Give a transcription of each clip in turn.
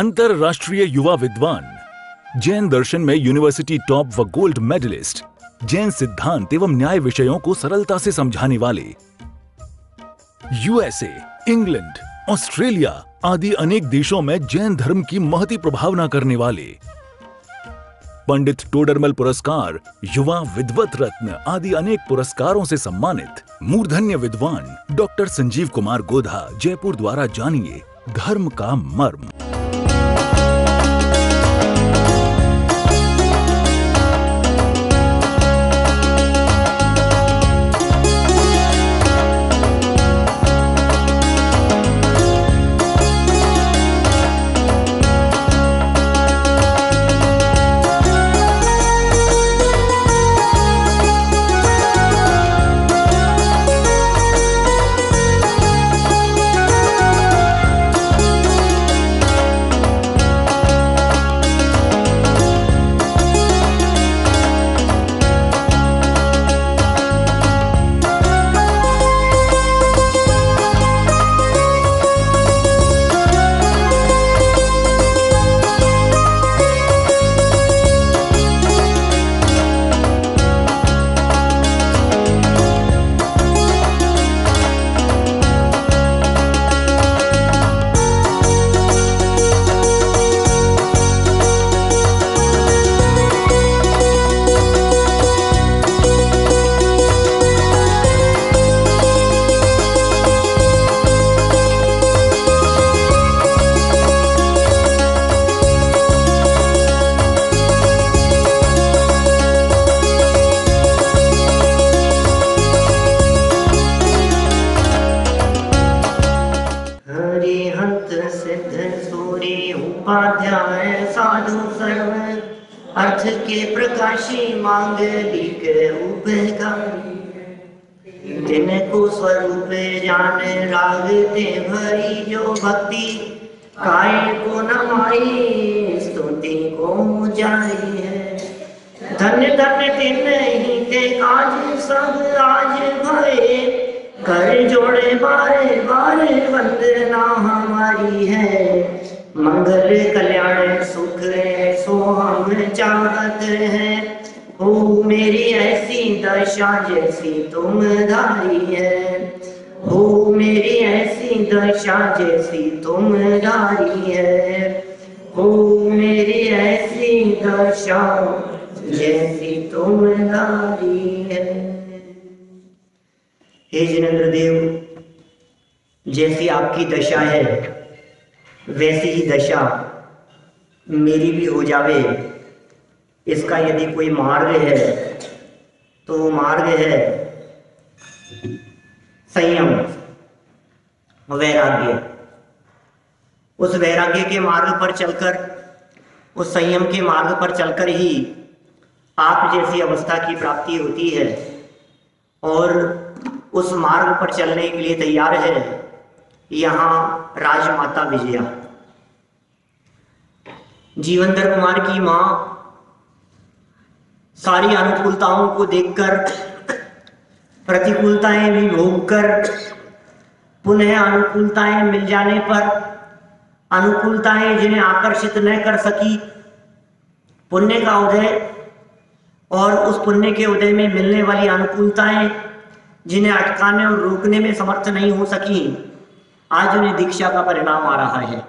अंतरराष्ट्रीय युवा विद्वान, जैन दर्शन में यूनिवर्सिटी टॉप व गोल्ड मेडलिस्ट, जैन सिद्धांत एवं न्याय विषयों को सरलता से समझाने वाले, यूएसए, इंग्लैंड, ऑस्ट्रेलिया आदि अनेक देशों में जैन धर्म की महती प्रभावना करने वाले, पंडित टोडरमल पुरस्कार, युवा विद्वत रत्न आदि अनेक पुरस्कारों से सम्मानित मूर्धन्य विद्वान डॉक्टर संजीव कुमार गोधा जयपुर द्वारा जानिए धर्म का मर्म। उपाध्याय साधु सर्व अर्थ के प्रकाशी मांग लिख उपका जिनको स्वरूप जान राग ते भरी जो भक्ति काय को नमाई स्तुति को जाई है। धन्य धन्य तिन ही ते काज सब आज भये कर जोड़े बारे बारे वंदना हमारी है। मंगल कल्याण सुख सो हम चाहत हैं, हो मेरी ऐसी दशा जैसी तुम धारी है। हो मेरी ऐसी दशा जैसी तुम धारी है। हो मेरी ऐसी दशा जैसी तुम धारी है। हे जिनेंद्र देव, जैसी आपकी दशा है वैसी ही दशा मेरी भी हो जावे, इसका यदि कोई मार्ग है तो वो मार्ग है संयम, वैराग्य। उस वैराग्य के मार्ग पर चलकर, उस संयम के मार्ग पर चलकर ही आप जैसी अवस्था की प्राप्ति होती है। और उस मार्ग पर चलने के लिए तैयार है यहाँ राजमाता विजया। जीवनधर कुमार की मां सारी अनुकूलताओं को देखकर, प्रतिकूलताएं भी भोगकर, पुनः अनुकूलताएं मिल जाने पर, अनुकूलताएं जिन्हें आकर्षित न कर सकी, पुण्य का उदय और उस पुण्य के उदय में मिलने वाली अनुकूलताएं जिन्हें अटकाने और रोकने में समर्थ नहीं हो सकी, आज उन्हें दीक्षा का परिणाम आ रहा है।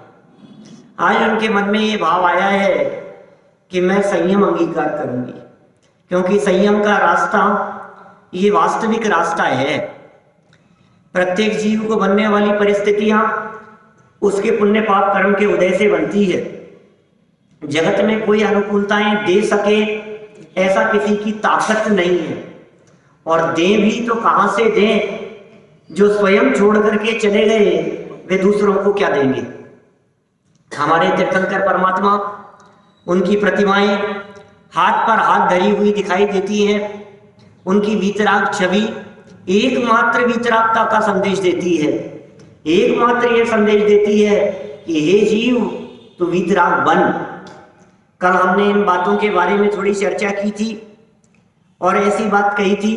आज उनके मन में ये भाव आया है कि मैं संयम अंगीकार करूंगी, क्योंकि संयम का रास्ता ये वास्तविक रास्ता है। प्रत्येक जीव को बनने वाली परिस्थितियां उसके पुण्य पाप कर्म के उदय से बनती है। जगत में कोई अनुकूलताएं दे सके ऐसा किसी की ताकत नहीं है, और दें भी तो कहां से दें। जो स्वयं छोड़ करके चले गए वे दूसरों को क्या देंगे। हमारे तीर्थंकर परमात्मा, उनकी प्रतिमाएं हाथ पर हाथ धरी हुई दिखाई देती हैं। उनकी वीतराग छवि एकमात्र वीतरागता का संदेश देती है। एकमात्र यह संदेश देती है कि हे जीव, तू वीतराग बन। कल हमने इन बातों के बारे में थोड़ी चर्चा की थी और ऐसी बात कही थी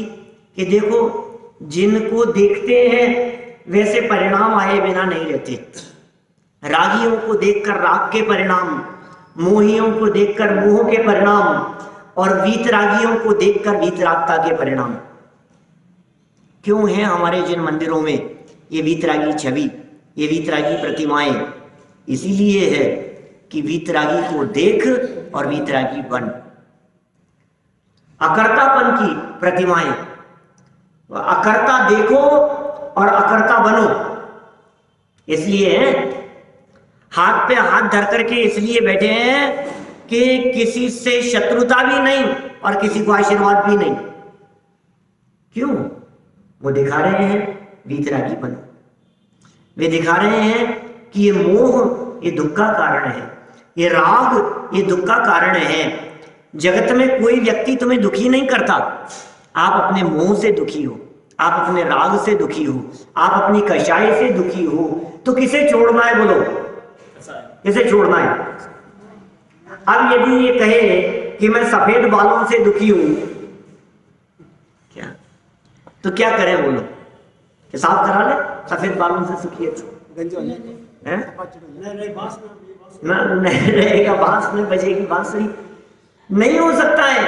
कि देखो, जिनको देखते हैं वैसे परिणाम आए बिना नहीं रहते। रागियों को देखकर राग के परिणाम, मोहियों को देखकर मोह के परिणाम और वीतरागियों को देखकर वीतरागता के परिणाम। क्यों है हमारे जिन मंदिरों में ये वीतरागी छवि, ये वीतरागी प्रतिमाएं? इसीलिए है कि वीतरागी को देख और वीतरागी बन। अकर्तापन की प्रतिमाएं, अकर्ता देखो और अकर्ता बनो। इसलिए हाथ पे हाथ धर करके इसलिए बैठे हैं कि किसी से शत्रुता भी नहीं और किसी को आशीर्वाद भी नहीं। क्यों? वो दिखा रहे हैं वीतरागी बनो। वे दिखा रहे हैं कि ये मोह ये दुख का कारण है, ये राग ये दुख का कारण है। जगत में कोई व्यक्ति तुम्हें दुखी नहीं करता। आप अपने मोह से दुखी हो, आप अपने राग से दुखी हो, आप अपनी कषाय से दुखी हो, तो किसे छोड़ना है? बोलो, किसे छोड़ना है? अब यदि ये कहे कि मैं सफेद बालों से दुखी हूं, क्या तो क्या करें? बोलो, हिसाब करा ले। सफेद बालों से सुखी है नहीं रहेगा, बांस में बजेगी बांसुरी। नहीं हो सकता है।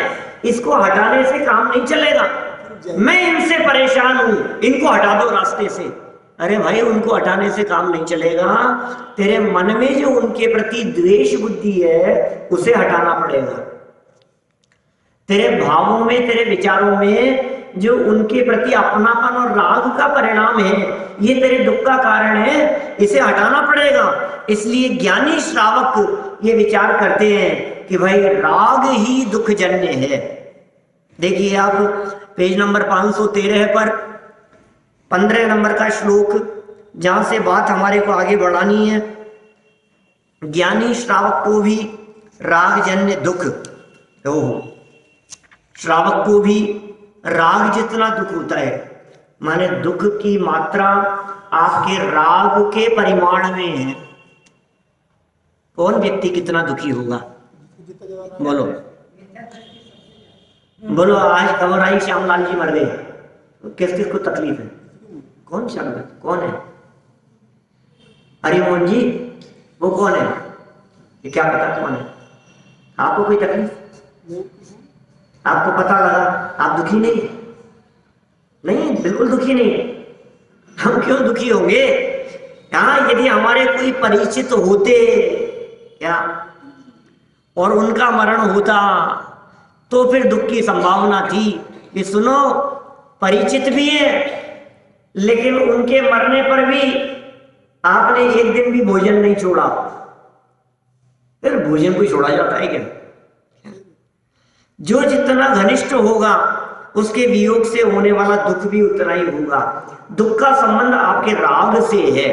इसको हटाने से काम नहीं चलेगा। मैं इनसे परेशान हूं, इनको हटा दो रास्ते से। अरे भाई, उनको हटाने से काम नहीं चलेगा। तेरे मन में जो उनके प्रति द्वेष बुद्धि है उसे हटाना पड़ेगा। तेरे भावों में, तेरे विचारों में जो उनके प्रति अपनापन और राग का परिणाम है, ये तेरे दुख का कारण है, इसे हटाना पड़ेगा। इसलिए ज्ञानी श्रावक ये विचार करते हैं कि भाई राग ही दुख जन्य है। देखिए आप पेज नंबर 513 पर 15 नंबर का श्लोक, जहां से बात हमारे को आगे बढ़ानी है। ज्ञानी श्रावक को भी राग जन्य दुख, श्रावक को भी राग जितना दुख होता है, माने दुख की मात्रा आपके राग के परिमाण में है। कौन व्यक्ति कितना दुखी होगा? बोलो बोलो। आज खबर आई श्यामलाल जी मर गए, किस किस को तकलीफ है? कौन श्यामलाल? कौन है? हरिमोहन जी, वो कौन है? ये क्या पता कौन है? आपको कोई तकलीफ? आपको पता लगा, आप दुखी नहीं? नहीं, बिल्कुल दुखी नहीं। हम क्यों दुखी होंगे? हाँ, यदि हमारे कोई परिचित होते क्या और उनका मरण होता तो फिर दुख की संभावना थी कि सुनो, परिचित भी है लेकिन उनके मरने पर भी आपने एक दिन भी भोजन नहीं छोड़ा। फिर भोजन कोई छोड़ा जाता है क्या? जो जितना घनिष्ठ होगा उसके वियोग से होने वाला दुख भी उतना ही होगा। दुख का संबंध आपके राग से है।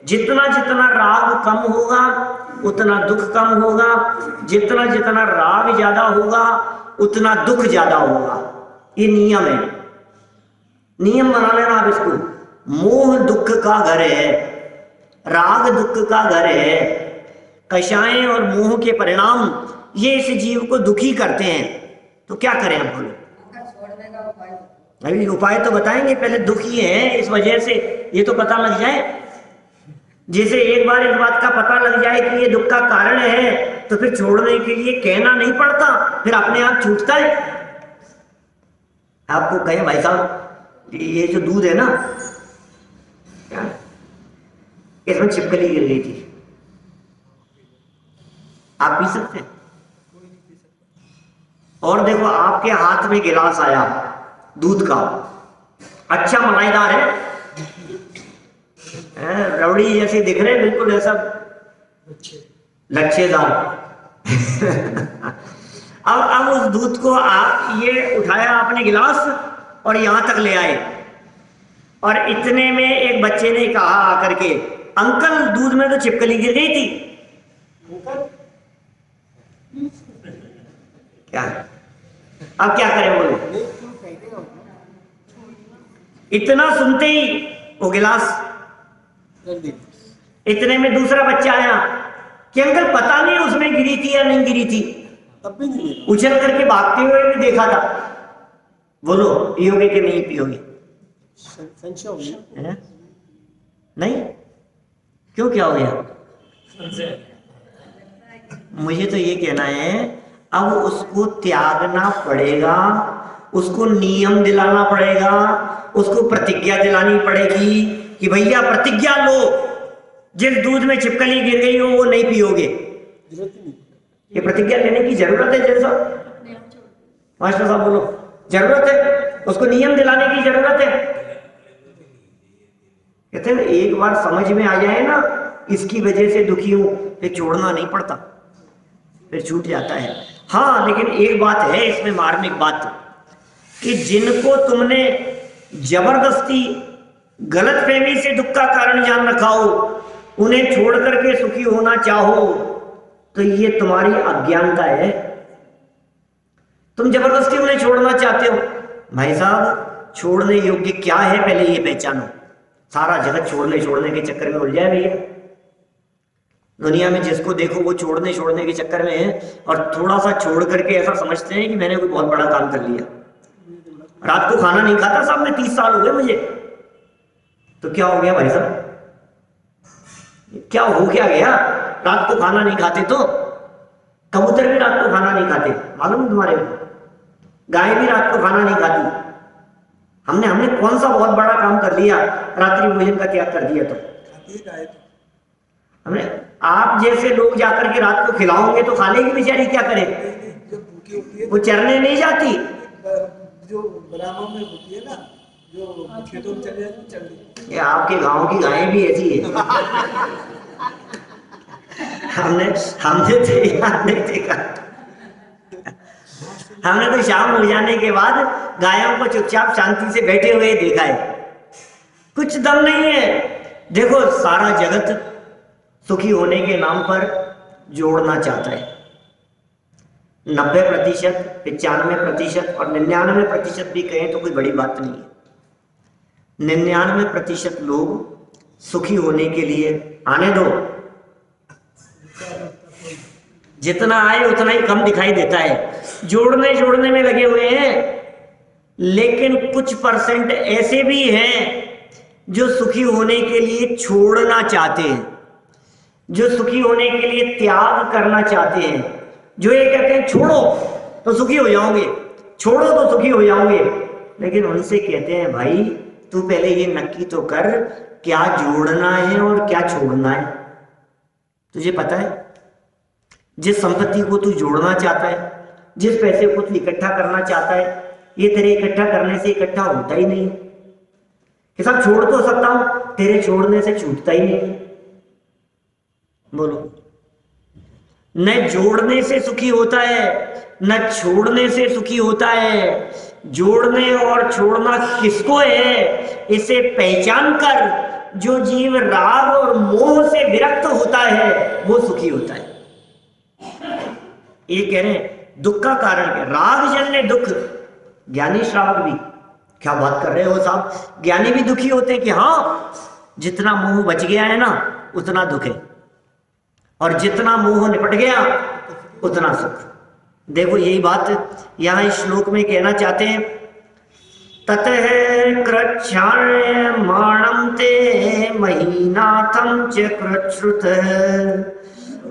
जितना जितना राग कम होगा उतना दुख कम होगा, जितना जितना राग ज्यादा होगा उतना दुख ज्यादा होगा। ये नियम है, नियम बना लेना आप इसको। मोह दुख का घर है, राग दुख का घर है। कषाएं और मोह के परिणाम ये इस जीव को दुखी करते हैं। तो क्या करें हम? बोलो, अभी उपाय तो बताएंगे, पहले दुखी है इस वजह से ये तो पता लग जाए। जैसे एक बार इस बात का पता लग जाए कि ये दुख का कारण है तो फिर छोड़ने के लिए कहना नहीं पड़ता, फिर अपने आप छूटता है। आपको कहें भाई साहब ये जो दूध है ना, इसमें छिपकली गिर गई थी, आप पी सकते हैं? और देखो आपके हाथ में गिलास आया दूध का, अच्छा मलाईदार है, रबड़ी जैसे दिख रहे, बिल्कुल ऐसा लच्छेदार। अब उस दूध को आप ये उठाया आपने गिलास और यहां तक ले आए, और इतने में एक बच्चे ने कहा आकर के, अंकल दूध में तो छिपकली गिर गई थी। क्या अब क्या करें? बोलो। इतना सुनते ही वो गिलास, इतने में दूसरा बच्चा आया कि अंकल पता नहीं उसमें गिरी थी या नहीं गिरी थी, तब भी नहीं, उछल करके भागते हुए भी देखा था। बोलो पियोगे कि नहीं पियोगे? नहीं, क्यों? क्या हो गया? मुझे तो ये कहना है अब उसको त्यागना पड़ेगा, उसको नियम दिलाना पड़ेगा, उसको प्रतिज्ञा दिलानी पड़ेगी कि भैया प्रतिज्ञा लो, जिस दूध में छिपकली गिर गई हो वो नहीं पियोगे। ये प्रतिज्ञा लेने की जरूरत है जैन साहब, मास्टर साहब बोलो, जरूरत है, उसको नियम दिलाने की जरूरत है। कहते हैं एक बार समझ में आ जाए ना इसकी वजह से दुखी हूं, फिर छोड़ना नहीं पड़ता, फिर छूट जाता है। हाँ लेकिन एक बात है इसमें मार्मिक बात, कि जिनको तुमने जबरदस्ती गलतफहमी से दुख का कारण जान रखा हो, उन्हें छोड़ करके सुखी होना चाहो तो ये तुम्हारी अज्ञानता है। तुम जबरदस्ती उन्हें छोड़ना चाहते हो। भाई साहब छोड़ने योग्य क्या है पहले ये पहचानो। सारा जगत छोड़ने के चक्कर में उलझा है भैया। दुनिया में जिसको देखो वो छोड़ने के चक्कर में है, और थोड़ा सा छोड़ करके ऐसा समझते हैं कि मैंने कोई बहुत बड़ा काम कर लिया। रात को खाना नहीं खाता साहब, मैं 30 साल हो गए मुझे, तो क्या हो गया भाई साहब, क्या हो क्या गया? रात को खाना नहीं खाते तो कबूतर भी रात को खाना नहीं खाते, मालूम है तुम्हारे को? गाय भी रात को खाना नहीं खाती। हमने कौन सा बहुत बड़ा काम कर लिया, रात्रि भोजन का त्याग कर दिया? तो हमने, आप जैसे लोग जाकर के रात को खिलाओगे तो खा लेगी बेचारी, क्या करे? वो चरने नहीं जाती, जो ग्रामों में होती है ना, जो खेतों में चले जाती, ये आपके गांव की गायें भी ऐसी है। हमने देखा, हमने तो शाम हो जाने के बाद गायों को चुपचाप शांति से बैठे हुए देखा है। कुछ दम नहीं है। देखो सारा जगत सुखी होने के नाम पर जोड़ना चाहता है। 90%, 95% और 99% भी कहें तो कोई बड़ी बात नहीं है। 99% लोग सुखी होने के लिए, आने दो, जितना आए उतना ही कम दिखाई देता है, जोड़ने में लगे हुए हैं। लेकिन कुछ परसेंट ऐसे भी हैं जो सुखी होने के लिए छोड़ना चाहते हैं, जो सुखी होने के लिए त्याग करना चाहते हैं, जो ये कहते हैं छोड़ो तो सुखी हो जाओगे, छोड़ो तो सुखी हो जाओगे। लेकिन उनसे कहते हैं भाई तू पहले ये नक्की तो कर, क्या जोड़ना है और क्या छोड़ना है। तुझे पता है जिस संपत्ति को तू जोड़ना चाहता है, जिस पैसे को तू इकट्ठा करना चाहता है, ये तेरे इकट्ठा करने से इकट्ठा होता ही नहीं। कि सब छोड़ तो सकता हूं, तेरे छोड़ने से छूटता ही नहीं। बोलो, न जोड़ने से सुखी होता है न छोड़ने से सुखी होता है। जोड़ने और छोड़ना किसको है, इसे पहचान कर जो जीव राग और मोह से विरक्त होता है वो सुखी होता है। ये कह रहे हैं दुख का कारण है राग जन्य दुख। ज्ञानी श्रावक भी, क्या बात कर रहे हो साहब, ज्ञानी भी दुखी होते हैं कि हाँ जितना मोह बच गया है ना उतना दुख है, और जितना मोह निपट गया उतना सुख। देखो यही बात यहां इस श्लोक में कहना चाहते हैं। ततः कृच्छ्रायमाणं ते महीनाथं च कृच्छ्रुत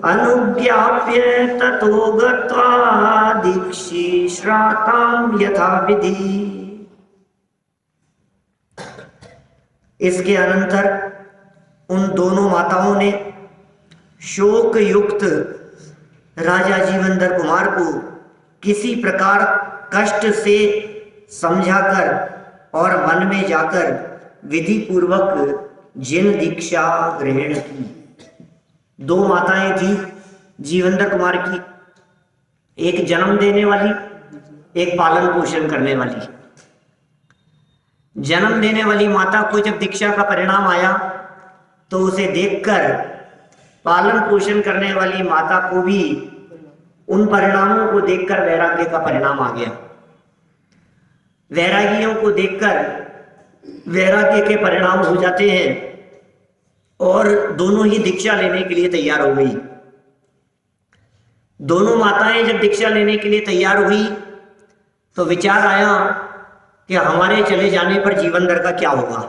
अनुज्ञाप्य ततो गत्वा दीक्षिश्रातां यथाविधि। इसके अनंतर उन दोनों माताओं ने शोक युक्त राजा जीवनधर कुमार को किसी प्रकार कष्ट से समझाकर और वन में जाकर विधि पूर्वक जिन दीक्षा ग्रहण की। दो माताएं थी जीवनधर कुमार की, एक जन्म देने वाली, एक पालन पोषण करने वाली। जन्म देने वाली माता को जब दीक्षा का परिणाम आया तो उसे देखकर पालन पोषण करने वाली माता को भी उन परिणामों को देखकर वैराग्य का परिणाम आ गया। वैरागियों को देखकर वैराग्य के परिणाम हो जाते हैं और दोनों ही दीक्षा लेने के लिए तैयार हो गई। दोनों माताएं जब दीक्षा लेने के लिए तैयार हुई तो विचार आया कि हमारे चले जाने पर जीवनधर का क्या होगा।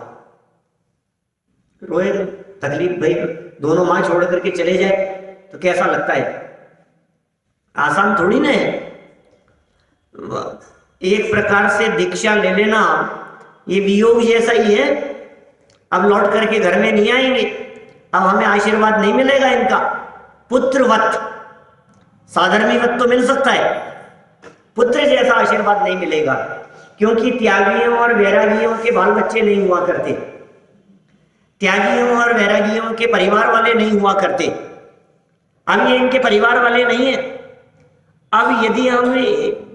रोए तकलीफ भाई, दोनों माँ छोड़ करके चले जाए तो कैसा लगता है? आसान थोड़ी ना है। एक प्रकार से दीक्षा ले लेना ये वियोग जैसा ही है। अब लौट करके घर में नहीं आएंगे, अब हमें आशीर्वाद नहीं मिलेगा इनका। पुत्रवत, साधर्मीवत तो मिल सकता है, पुत्र जैसा आशीर्वाद नहीं मिलेगा, क्योंकि त्यागियों और वैरागियों के बाल बच्चे नहीं हुआ करते, त्यागियों और वैरागियों के परिवार वाले नहीं हुआ करते। अब ये इनके परिवार वाले नहीं है। अब यदि हम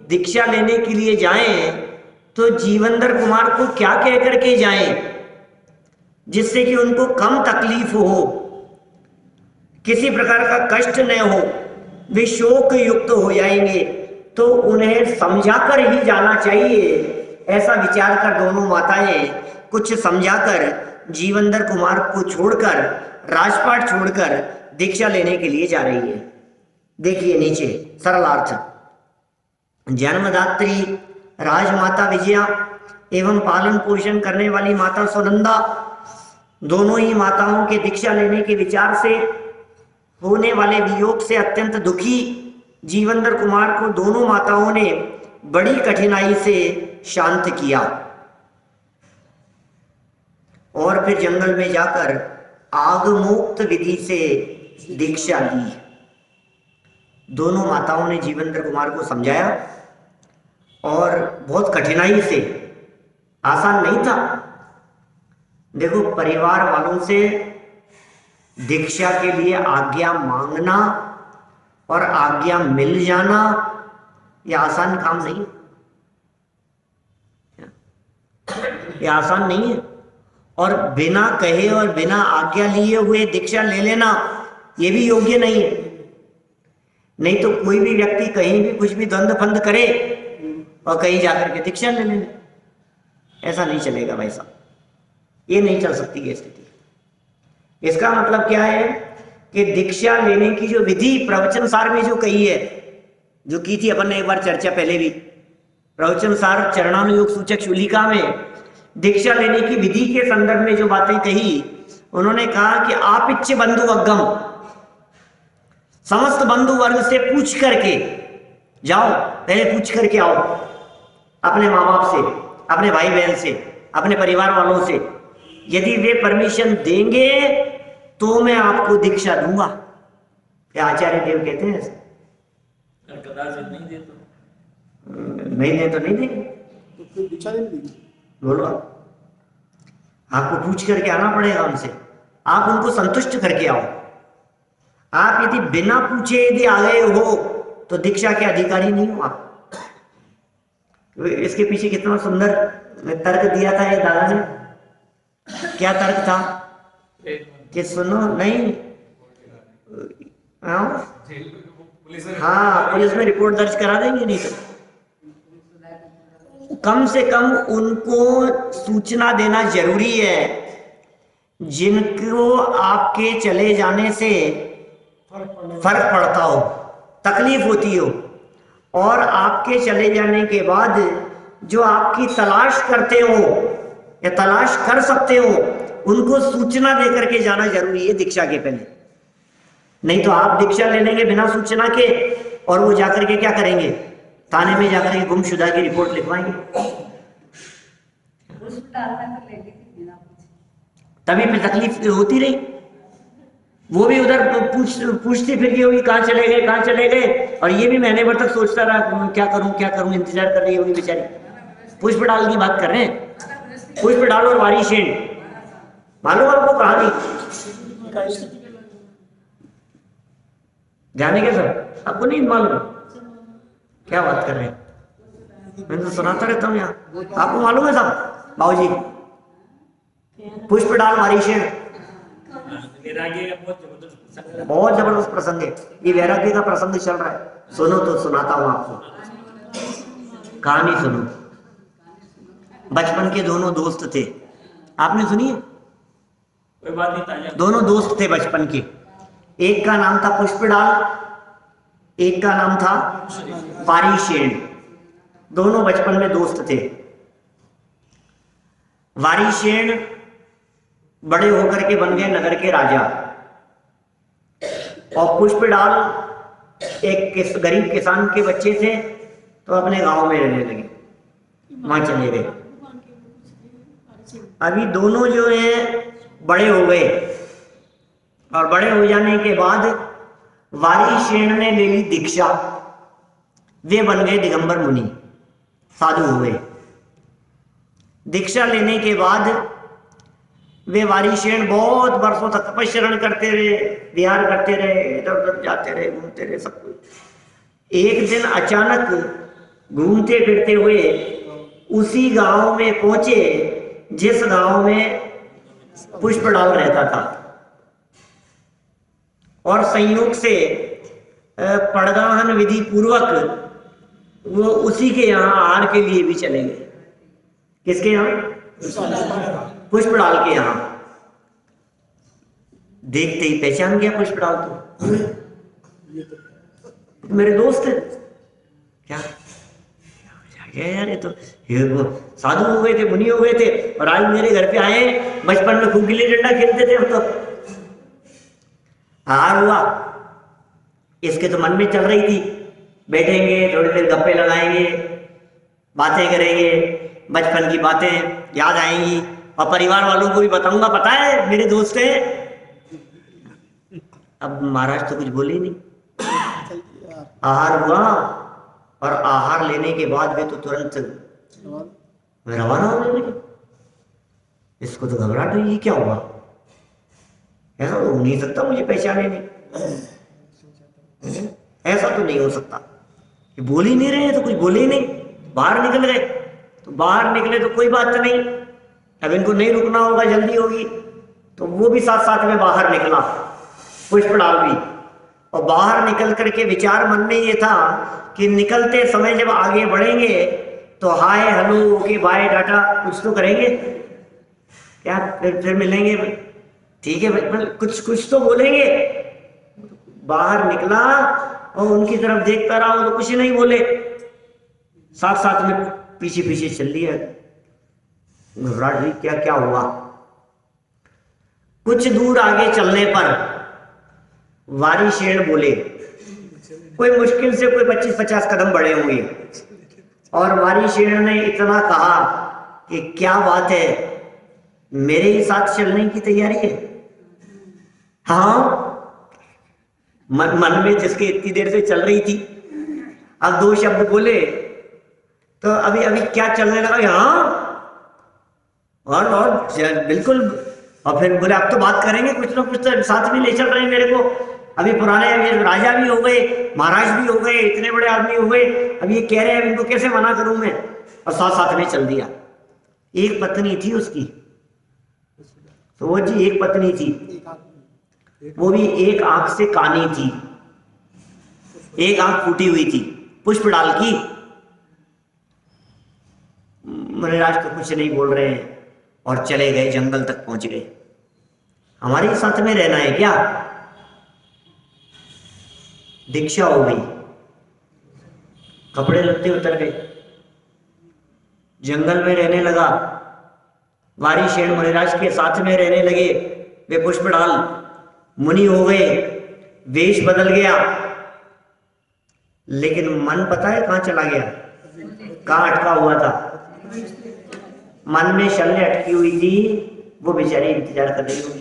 दीक्षा लेने के लिए जाएं तो जीवनधर कुमार को क्या कह करके जाएं जिससे कि उनको कम तकलीफ हो, किसी प्रकार का कष्ट न हो, वे शोक युक्त हो जाएंगे, तो उन्हें समझाकर ही जाना चाहिए। ऐसा विचार कर दोनों माताएं कुछ समझाकर जीवनधर कुमार को छोड़कर, राजपाट छोड़कर दीक्षा लेने के लिए जा रही है। देखिए नीचे सरलार्थ। जन्मदात्री राजमाता विजया एवं पालन पोषण करने वाली माता सुनंदा, दोनों ही माताओं के दीक्षा लेने के विचार से होने वाले वियोग से अत्यंत दुखी जीवनधर कुमार को दोनों माताओं ने बड़ी कठिनाई से शांत किया और फिर जंगल में जाकर आगमोक्त विधि से दीक्षा ली। दोनों माताओं ने जीवनधर कुमार को समझाया और बहुत कठिनाई से, आसान नहीं था। देखो, परिवार वालों से दीक्षा के लिए आज्ञा मांगना और आज्ञा मिल जाना यह आसान काम नहीं, यह आसान नहीं है। और बिना कहे और बिना आज्ञा लिए हुए दीक्षा ले लेना यह भी योग्य नहीं है। नहीं तो कोई भी व्यक्ति कहीं भी कुछ भी द्वंद फंद करे और कहीं जाकर के दीक्षा ले लेने, ऐसा नहीं चलेगा भाई साहब, ये नहीं चल सकती ये स्थिति। इसका मतलब क्या है कि दीक्षा लेने की जो विधि प्रवचन सार में जो कही है, जो की थी अपन ने एक बार चर्चा पहले भी, प्रवचन सार चरणानुयोग सूचक शूलिका में दीक्षा लेने की विधि के संदर्भ में जो बातें कही, उन्होंने कहा कि आप इच्छ बंधु अगम, समस्त बंधु वर्ग से पूछ करके जाओ, पहले पूछ करके आओ अपने माँ बाप से, अपने भाई बहन से, अपने परिवार वालों से। यदि वे परमिशन देंगे तो मैं आपको दीक्षा दूंगा। क्या आचार्य देव कहते हैं ऐसे? नहीं दे तो नहीं देंगे, तो फिर दीक्षा नहीं मिलेगी। बोलो, आपको पूछ करके आना पड़ेगा उनसे, आप उनको संतुष्ट करके आओ। आप यदि बिना पूछे यदि आ गए हो तो दीक्षा के अधिकारी नहीं हो आप। इसके पीछे कितना सुंदर तर्क दिया था ये दादा ने। क्या तर्क था कि सुनो नहीं, हाँ पुलिस में रिपोर्ट दर्ज करा देंगे, नहीं तो कम से कम उनको सूचना देना जरूरी है जिनको आपके चले जाने से फर्क पड़ता हो, तकलीफ होती हो, और आपके चले जाने के बाद जो आपकी तलाश करते हो या तलाश कर सकते हो, उनको सूचना देकर के जाना जरूरी है दीक्षा के पहले। नहीं तो आप दीक्षा ले लेंगे बिना सूचना के और वो जाकर के क्या करेंगे, थाने में जाकर के गुमशुदा की रिपोर्ट लिखवाएंगे। तभी फिर तकलीफ होती रही। वो भी उधर पूछती फिर की होगी कहाँ चले गए, कहाँ चले गए, और ये भी महीने भर तक सोचता रहा क्या करूं क्या करूं, इंतजार कर रही होगी बेचारी। पुष्प डाल की बात कर रहे हैं, पुष्प डाल और वारी शेण, मालूम आपको कहानी? जाने के सर आपको नहीं मालूम? क्या बात कर रहे हैं, मैं तो सुनाता रहता हूँ यहाँ, आपको मालूम है साहब? बाबूजी, पुष्प डाल वारी शेण बहुत जबरदस्त प्रसंग है। ये वैराग्य का प्रसंग चल रहा है, सुनो तो सुनाता हूं आपको कहानी। सुनो, बचपन के दोनों दोस्त थे, आपने सुनी है? कोई बात नहीं, दोनों दोस्त थे बचपन के। एक का नाम था पुष्पडाल, एक का नाम था वारीशेण। दोनों बचपन में दोस्त थे। वारीशेण बड़े होकर के बन गए नगर के राजा। और पुष्पडाल एक गरीब किसान के बच्चे थे, तो अपने गांव में रहने लगे, वहां चले गए। अभी दोनों जो हैं बड़े हो गए, और बड़े हो जाने के बाद वारीशेन ने ले ली दीक्षा। वे बन गए दिगंबर मुनि, साधु हो गए। दीक्षा लेने के बाद वे वारीशेन बहुत वर्षों तक तपस्या करते रहे, विहार करते रहे, इधर उधर जाते रहे, घूमते रहे, सब कुछ। एक दिन अचानक घूमते फिरते हुए उसी गांव में पहुंचे जिस गांव में पुष्पडाल रहता था, और संयोग से पड़गाहन विधि पूर्वक वो उसी के यहाँ आहार के लिए भी चले गए। किसके यहाँ? पुष्पडाल के यहाँ। देखते ही पहचान गया पुष्पडाल, तो मेरे दोस्त है क्या यार, ये तो साधु हो गए थे, मुनि हो गए थे, और आज मेरे घर पे आए। बचपन में खूब गिल्ली डंडा खेलते थे हम तो। हार हुआ, इसके तो मन में चल रही थी, बैठेंगे थोड़ी देर गप्पे लगाएंगे, बातें करेंगे, बचपन की बातें याद आएंगी, और परिवार वालों को भी बताऊंगा, पता है मेरे दोस्त हैं। अब महाराज तो कुछ बोले ही नहीं। आहार हुआ, और आहार लेने के बाद वे तो तुरंत रवाना होने लगे। इसको तो घबराहट हुई, क्या हुआ? ऐसा तो हो नहीं सकता, मुझे पहचाने नहीं, ऐसा तो नहीं हो सकता। ये बोल ही नहीं रहे, तो कुछ बोले ही नहीं। बाहर निकल गए, तो बाहर निकले तो कोई बात नहीं, अब इनको नहीं रुकना होगा, जल्दी होगी, तो वो भी साथ साथ में बाहर निकला, पुष्पडाल भी। और बाहर निकल करके विचार मन में ये था कि निकलते समय जब आगे बढ़ेंगे तो hi hello okay bye tata कुछ तो करेंगे, क्या फिर मिलेंगे, ठीक है भाई, कुछ तो बोलेंगे। बाहर निकला और उनकी तरफ देखता रहा, वो तो कुछ नहीं बोले, साथ साथ में पीछे पीछे चल लिया। घबराहट हुई, क्या क्या हुआ? कुछ दूर आगे चलने पर वारीशेन बोले, कोई मुश्किल से कोई 25-50 कदम बढ़े होंगे, और वारीशेन ने इतना कहा कि क्या बात है, मेरे ही साथ चलने की तैयारी है? हाँ, मन में जिसके इतनी देर से चल रही थी, अब 2 शब्द बोले तो अभी अभी क्या चलने लगा, हाँ और बिल्कुल। और फिर बोले अब तो बात करेंगे, कुछ ना कुछ तो साथ में ले चल रहे हैं मेरे को। अभी पुराने राजा भी हो गए, महाराज भी हो गए, इतने बड़े आदमी हो गए, अब ये कह रहे हैं, इनको कैसे मना करूं मैं? और साथ साथ में चल दिया। एक पत्नी थी उसकी, तो वो जी एक पत्नी थी, वो भी एक आंख से कानी थी, एक आंख फूटी हुई थी पुष्पडाल की। मुनिराज तो कुछ नहीं बोल रहे हैं और चले गए, जंगल तक पहुंच गए। हमारे साथ में रहना है क्या? दीक्षा हो गई, कपड़े लत्ते उतर गए, जंगल में रहने लगा। वारीशेन मुनिराज के साथ में रहने लगे। वे पुष्पडाल मुनि हो गए, वेश बदल गया, लेकिन मन पता है कहां चला गया, कहां अटका हुआ था? मन में शल्य अटकी हुई थी, वो बेचारी इंतजार कर रही होगी।